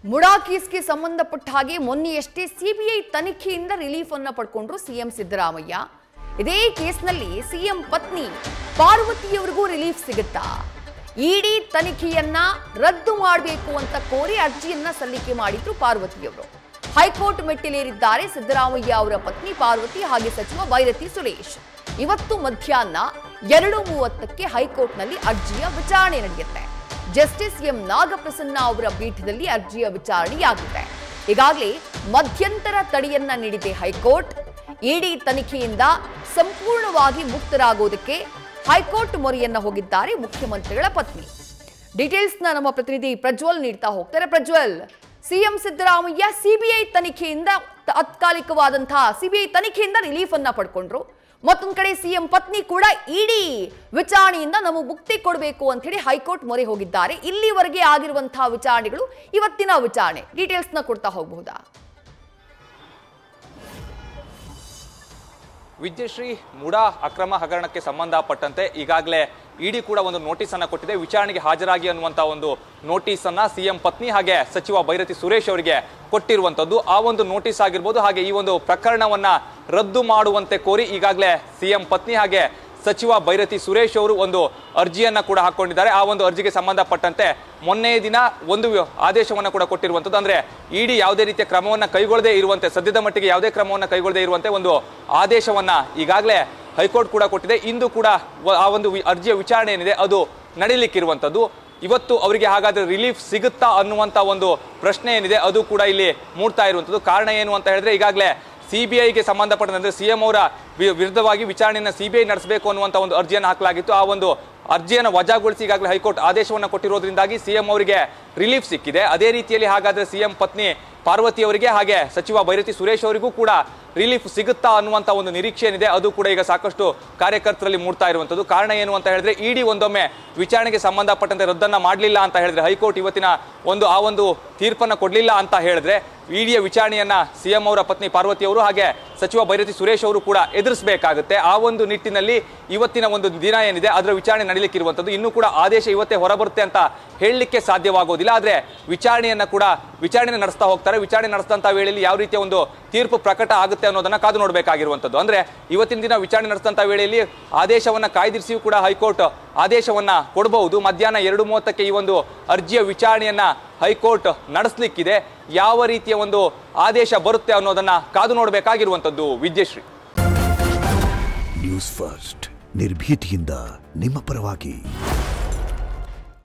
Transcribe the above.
ಮುಡಾ ಕೇಸ್ಗೆ ಸಂಬಂಧಪಟ್ಟ ಹಾಗೆ ಮೊನ್ನೆಯಷ್ಟೇ ಸಿಬಿಐ ತನಿಖೆಯಿಂದ ರಿಲೀಫ್ ಅನ್ನು ಪಡ್ಕೊಂಡ್ರು ಸಿಎಂ ಸಿದ್ದರಾಮಯ್ಯ. ಇದೇ ಕೇಸ್ನಲ್ಲಿ ಸಿಎಂ ಪತ್ನಿ ಪಾರ್ವತಿಯವರಿಗೂ ರಿಲೀಫ್ ಸಿಗುತ್ತಾ? ಇಡಿ ತನಿಖೆಯನ್ನ ರದ್ದು ಮಾಡಬೇಕು ಅಂತ ಕೋರಿ ಅರ್ಜಿಯನ್ನ ಸಲ್ಲಿಕೆ ಮಾಡಿದ್ರು ಪಾರ್ವತಿಯವರು. ಹೈಕೋರ್ಟ್ ಮೆಟ್ಟಿಲೇರಿದ್ದಾರೆ ಸಿದ್ದರಾಮಯ್ಯ ಅವರ ಪತ್ನಿ ಪಾರ್ವತಿ ಹಾಗೆ ಸಚಿವ ಬೈರತಿ ಸುರೇಶ್. ಇವತ್ತು ಮಧ್ಯಾಹ್ನ 2:30ಕ್ಕೆ ಹೈಕೋರ್ಟ್ನಲ್ಲಿ ಅರ್ಜಿಯ ವಿಚಾರಣೆ ನಡೆಯುತ್ತೆ. ಜಸ್ಟಿಸ್ ಎಂ ನಾಗಪ್ರಸನ್ನ ಅವರ ಪೀಠದಲ್ಲಿ ಅರ್ಜಿಯ ವಿಚಾರಣೆಯಾಗಿದೆ. ಈಗಾಗಲೇ ಮಧ್ಯಂತರ ತಡೆಯನ್ನ ನೀಡಿದೆ ಹೈಕೋರ್ಟ್. ಇಡಿ ತನಿಖೆಯಿಂದ ಸಂಪೂರ್ಣವಾಗಿ ಮುಕ್ತರಾಗೋದಕ್ಕೆ ಹೈಕೋರ್ಟ್ ಮೊರೆಯನ್ನ ಹೋಗಿದ್ದಾರೆ ಮುಖ್ಯಮಂತ್ರಿಗಳ ಪತ್ನಿ. ಡೀಟೇಲ್ಸ್ ನಮ್ಮ ಪ್ರತಿನಿಧಿ ಪ್ರಜ್ವಲ್ ನೀಡ್ತಾ ಹೋಗ್ತಾರೆ. ಪ್ರಜ್ವಲ್, ಸಿಎಂ ಸಿದ್ದರಾಮಯ್ಯ ಸಿಬಿಐ ತನಿಖೆಯಿಂದ ತಾತ್ಕಾಲಿಕವಾದಂತಹ ಸಿಬಿಐ ತನಿಖೆಯಿಂದ ರಿಲೀಫ್ ಅನ್ನ ಪಡ್ಕೊಂಡ್ರು. ಮತ್ತೊಂದು ಕಡೆ ಸಿಎಂ ಪತ್ನಿ ಕೂಡ ಇಡಿ ವಿಚಾರಣೆಯಿಂದ ನಮಗೆ ಮುಕ್ತಿ ಕೊಡಬೇಕು ಅಂತ ಹೇಳಿ ಹೈಕೋರ್ಟ್ ಮೊರೆ ಹೋಗಿದ್ದಾರೆ. ಇಲ್ಲಿವರೆಗೆ ಆಗಿರುವಂತಹ ವಿಚಾರಣೆಗಳು, ಇವತ್ತಿನ ವಿಚಾರಣೆ ಡೀಟೇಲ್ಸ್ ನ ಕೊಡ್ತಾ ಹೋಗಬಹುದಾ? ವಿದ್ಯಶ್ರೀ, ಮುಡಾ ಅಕ್ರಮ ಹಗರಣಕ್ಕೆ ಸಂಬಂಧಪಟ್ಟಂತೆ ಈಗಾಗಲೇ ಇಡಿ ಕೂಡ ಒಂದು ನೋಟಿಸ್ ಅನ್ನ ಕೊಟ್ಟಿದೆ. ವಿಚಾರಣೆಗೆ ಹಾಜರಾಗಿ ಅನ್ನುವಂತ ಒಂದು ನೋಟಿಸ್ ಅನ್ನ ಸಿಎಂ ಪತ್ನಿ ಹಾಗೆ ಸಚಿವ ಬೈರತಿ ಸುರೇಶ್ ಅವರಿಗೆ ಕೊಟ್ಟಿರುವಂತದ್ದು. ಆ ಒಂದು ನೋಟಿಸ್ ಆಗಿರ್ಬೋದು, ಹಾಗೆ ಈ ಒಂದು ಪ್ರಕರಣವನ್ನ ರದ್ದು ಮಾಡುವಂತೆ ಕೋರಿ ಈಗಾಗಲೇ ಸಿಎಂ ಪತ್ನಿ ಹಾಗೆ ಸಚಿವ ಬೈರತಿ ಸುರೇಶ್ ಅವರು ಒಂದು ಅರ್ಜಿಯನ್ನ ಕೂಡ ಹಾಕೊಂಡಿದ್ದಾರೆ. ಆ ಒಂದು ಅರ್ಜಿಗೆ ಸಂಬಂಧಪಟ್ಟಂತೆ ಮೊನ್ನೆ ದಿನ ಒಂದು ಆದೇಶವನ್ನ ಕೂಡ ಕೊಟ್ಟಿರುವಂತದ್ದು. ಅಂದ್ರೆ ಇಡಿ ಯಾವುದೇ ರೀತಿಯ ಕ್ರಮವನ್ನ ಕೈಗೊಳ್ಳದೇ ಇರುವಂತೆ, ಸದ್ಯದ ಮಟ್ಟಿಗೆ ಯಾವುದೇ ಕ್ರಮವನ್ನ ಕೈಗೊಳ್ಳದೇ ಇರುವಂತೆ ಒಂದು ಆದೇಶವನ್ನ ಈಗಾಗಲೇ ಹೈಕೋರ್ಟ್ ಕೂಡ ಕೊಟ್ಟಿದೆ. ಇಂದು ಕೂಡ ಆ ಒಂದು ಅರ್ಜಿಯ ವಿಚಾರಣೆ ಏನಿದೆ ಅದು ನಡೀಲಿಕ್ಕಿರುವಂತದ್ದು. ಇವತ್ತು ಅವರಿಗೆ ಹಾಗಾದ್ರೆ ರಿಲೀಫ್ ಸಿಗುತ್ತಾ ಅನ್ನುವಂತ ಒಂದು ಪ್ರಶ್ನೆ ಏನಿದೆ ಅದು ಕೂಡ ಇಲ್ಲಿ ಮೂಡ್ತಾ ಇರುವಂತದ್ದು. ಕಾರಣ ಏನು ಅಂತ ಹೇಳಿದ್ರೆ, ಈಗಾಗಲೇ ಸಿಬಿಐಗೆ ಸಂಬಂಧಪಟ್ಟಂತೆ ಸಿಎಂ ಅವರ ವಿರುದ್ಧವಾಗಿ ವಿಚಾರಣೆಯನ್ನು ಸಿಬಿಐ ನಡೆಸಬೇಕು ಅನ್ನುವಂತ ಒಂದು ಅರ್ಜಿಯನ್ನು ಹಾಕಲಾಗಿತ್ತು. ಆ ಒಂದು ಅರ್ಜಿಯನ್ನು ವಜಾಗೊಳಿಸಿ ಈಗಾಗಲೇ ಹೈಕೋರ್ಟ್ ಆದೇಶವನ್ನು ಕೊಟ್ಟಿರೋದ್ರಿಂದಾಗಿ ಸಿಎಂ ಅವರಿಗೆ ರಿಲೀಫ್ ಸಿಕ್ಕಿದೆ. ಅದೇ ರೀತಿಯಲ್ಲಿ ಹಾಗಾದ್ರೆ ಸಿಎಂ ಪತ್ನಿ ಪಾರ್ವತಿ ಅವರಿಗೆ ಹಾಗೆ ಸಚಿವ ಬೈರತಿ ಸುರೇಶ್ ಅವರಿಗೂ ಕೂಡ ರಿಲೀಫ್ ಸಿಗುತ್ತಾ ಅನ್ನುವಂತ ಒಂದು ನಿರೀಕ್ಷೆ ಏನಿದೆ ಅದು ಕೂಡ ಈಗ ಸಾಕಷ್ಟು ಕಾರ್ಯಕರ್ತರಲ್ಲಿ ಮೂಡ್ತಾ ಇರುವಂತದ್ದು. ಕಾರಣ ಏನು ಅಂತ ಹೇಳಿದ್ರೆ, ಇಡಿ ಒಂದೊಮ್ಮೆ ವಿಚಾರಣೆಗೆ ಸಂಬಂಧಪಟ್ಟಂತೆ ರದ್ದನ್ನ ಮಾಡಲಿಲ್ಲ ಅಂತ ಹೇಳಿದ್ರೆ, ಹೈಕೋರ್ಟ್ ಇವತ್ತಿನ ಆ ಒಂದು ತೀರ್ಪನ್ನ ಕೊಡಲಿಲ್ಲ ಅಂತ ಹೇಳಿದ್ರೆ, ಇಡಿಯ ವಿಚಾರಣೆಯನ್ನ ಸಿಎಂ ಅವರ ಪತ್ನಿ ಪಾರ್ವತಿ ಅವರು ಹಾಗೆ ಸಚಿವ ಬೈರತಿ ಸುರೇಶ್ ಅವರು ಕೂಡ ಎದುರಿಸಬೇಕಾಗುತ್ತೆ. ಆ ಒಂದು ನಿಟ್ಟಿನಲ್ಲಿ ಇವತ್ತಿನ ಒಂದು ದಿನ ಏನಿದೆ ಅದರ ವಿಚಾರಣೆ ನಡೀಲಿಕ್ಕಿರುವಂತದ್ದು. ಇನ್ನೂ ಕೂಡ ಆದೇಶ ಇವತ್ತೇ ಹೊರಬರುತ್ತೆ ಅಂತ ಹೇಳಲಿಕ್ಕೆ ಸಾಧ್ಯವಾಗೋದಿಲ್ಲ. ಆದ್ರೆ ವಿಚಾರಣೆ ನಡೆಸ್ತಾ ಹೋಗ್ತಾರೆ. ವಿಚಾರಣೆ ನಡೆಸಿದಂತ ವೇಳೆಯಲ್ಲಿ ಯಾವ ರೀತಿಯ ಒಂದು ತೀರ್ಪು ಪ್ರಕಟ ಆಗುತ್ತೆ ಅನ್ನೋದನ್ನ ಕಾದು ನೋಡಬೇಕಾಗಿರುವಂತದ್ದು. ಅಂದ್ರೆ ಇವತ್ತಿನ ದಿನ ವಿಚಾರಣೆ ನಡೆಸಿದಂತ ವೇಳೆಯಲ್ಲಿ ಆದೇಶವನ್ನ ಕಾಯ್ದಿರಿಸಿಯೂ ಕೂಡ ಹೈಕೋರ್ಟ್ ಆದೇಶವನ್ನ ಕೊಡಬಹುದು. ಮಧ್ಯಾಹ್ನ 2:30ಕ್ಕೆ ಈ ಒಂದು ಅರ್ಜಿಯ ವಿಚಾರಣೆಯನ್ನ ಹೈಕೋರ್ಟ್ ನಡೆಸಲಿಕ್ಕಿದೆ. ಯಾವ ರೀತಿಯ ಒಂದು ಆದೇಶ ಬರುತ್ತೆ ಅನ್ನೋದನ್ನ ಕಾದು ನೋಡಬೇಕಾಗಿರುವಂತದ್ದು. ವಿದ್ಯಶ್ರೀ, ನ್ಯೂಸ್ ಫಸ್ಟ್ ನಿರ್ಭೀತಿಯಿಂದ ನಿಮ್ಮ ಪರವಾಗಿ.